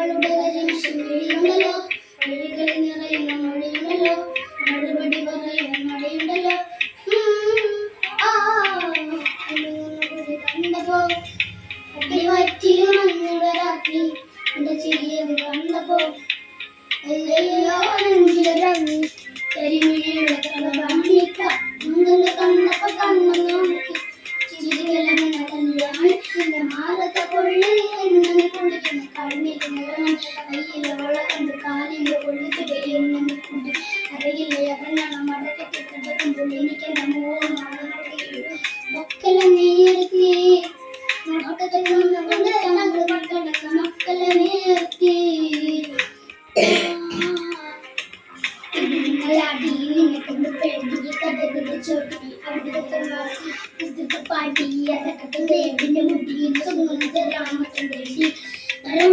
അവളുടെ കരിമിഴിയുണ്ടല്ലോ, മിഴികളിൽ നിറയുന്ന മൊഴിയുണ്ടല്ലോ, മറുപടി പറയുന്ന മഴയുണ്ടല്ലോ. കണ്ടപ്പോ അടിവറ്റിൽ മഞ്ഞുള്ള രാത്രി എന്റെ ചിരിയത് കണ്ടപ്പോ അല്ലയോ നെഞ്ചിലിറങ്ങി കരിമിഴിയുടെ കളവാണിക്ക കണ്ടപ്പോ കണ്ണു നോക്കി ചിരികലമെന്ന കല്യാണി എന്റെ മാലത്തെ കൊള്ളി എന്നെ കുളിക്കുന്ന കണ്ണിൽ കയ്യിലെ വള കണ്ട് കാലിന്റെ കൊള്ളിച്ചിട്ട് എന്നെ കുണ്ടി അറിയില്ല എവനാണ് മടക്കത്തിൽ കിടക്കുമ്പോൾ എനിക്കെന്റെ മോഹം മക്കളെ നേരത്തി മക്കളെ നേരത്തി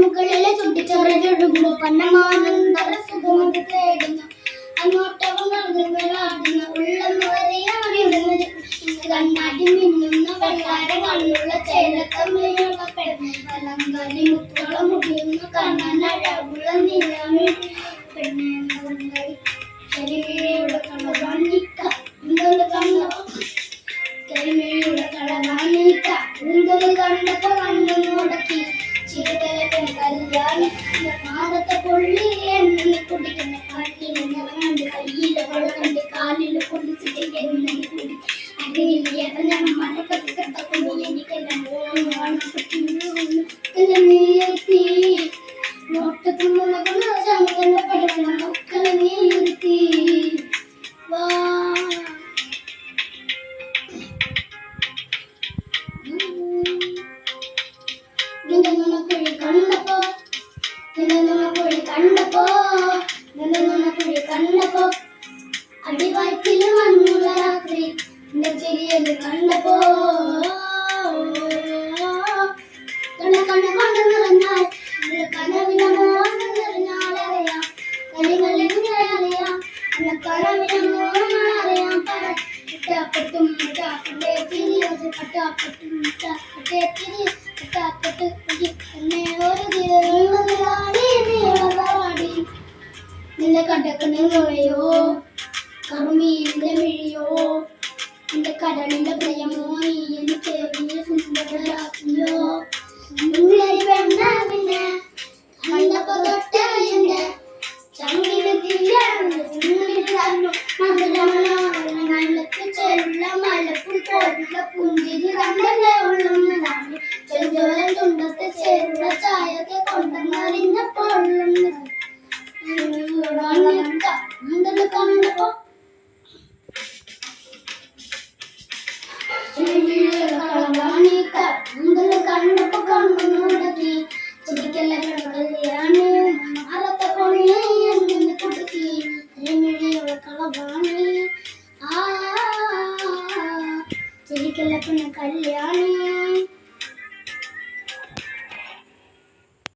മുകളിലെ ചുട്ടിച്ചൊറൊഴുകുമ്പോ പന്നമാനന്ദ സുഖമത് തേടുന്നു അങ്ങോട്ടവും നൽകുകളാടുന്ന ഉള്ളം വരെയാണ് കണ്ണാടി മിന്നുന്ന വെള്ളാര കണ്ണുള്ള ചേലത്തമ്മയുള്ള പെണ്ണലങ്കാരി മുത്തോളം മുടിയുന്ന കാണാൻ അഴകുള്ള നിലാമി പെണ്ണുള്ള കളവാണിക്ക ഉന്തല് കണ്ടപ്പോ കരിമിഴിയുടെ കളവാണിക്ക ഉന്തല് കണ്ടപ്പോ കണ്ണു മുടക്കി ചിരികലക്കൻ കല്യാണി പാദത്തെ പൊള്ളി എന്നെ കുടിക്കുന്ന കണ്ണിന് നിറങ്ങണ്ട് കയ്യിലെ വെള്ളം കണ്ട് കാലില് പൊള്ളിച്ചിട്ട് എന്നെ കുടി അറിയില്ല ഞാൻ മരക്കത്ത് കിടക്കുന്നു എനിക്കെന്നെ മോണപ്പറ്റി നീർത്തി നോട്ടത്തിൽ മുളകുന്ന ചങ്ങനെ പഠിക്കണം മക്കളെ നീർത്തി വാ നിന്റെ നുണക്കുഴി കണ്ടപ്പോ അടിവാറ്റില് മഞ്ഞുള്ള രാത്രി എന്റെ ചെറിയത് കണ്ടപ്പോ കണ്ണ കൊണ്ട് നിറഞ്ഞാൽ കനവിന മോഹം നിറഞ്ഞാലറിയാം കരികളിൽ അറിയാം എന്ന കനവിന മോഹം അറിയാം പട്ടാപ്പട്ടും പട്ടാപ്പട്ടേ ചിരി പട്ടാപ്പട്ടും പട്ടാപ്പട്ടേ ചിരി പട്ടാപ്പട്ട് എന്നെ ഒരു നീളവാടി നിന്റെ കടക്കണ നുഴയോ കറുമീന്റെ മിഴിയോ എന്റെ കടലിന്റെ പ്രിയമോ നീ എനിക്ക് സുന്ദരരാത്രിയോ പെണ്ണ പിന്നെ കണ്ടപ്പോ തൊട്ട എന്റെ ചങ്കിന് മധുരമനോഹരങ്ങൾക്ക് ചെല്ല മലപ്പുൾ പോലുള്ള പുഞ്ചിരി കണ്ടല്ലേ ഉള്ളുന്നതാണ് ചെഞ്ചോരം തുണ്ടത്തെ ചേരുള്ള ചായക്കെ കൊണ്ടെന്നറിഞ്ഞപ്പോൾ കണ്ടപ്പോ കണ്ടപ്പോ കണ്ണു മുടക്കി ചിരിക്കല്ല കല്യാണി മരത്തെ പൊള്ളി എന്നെ കുടുക്കി കരിമിഴിയുള്ള കളവാണി ചിരിക്കല്ല കല്യാണി.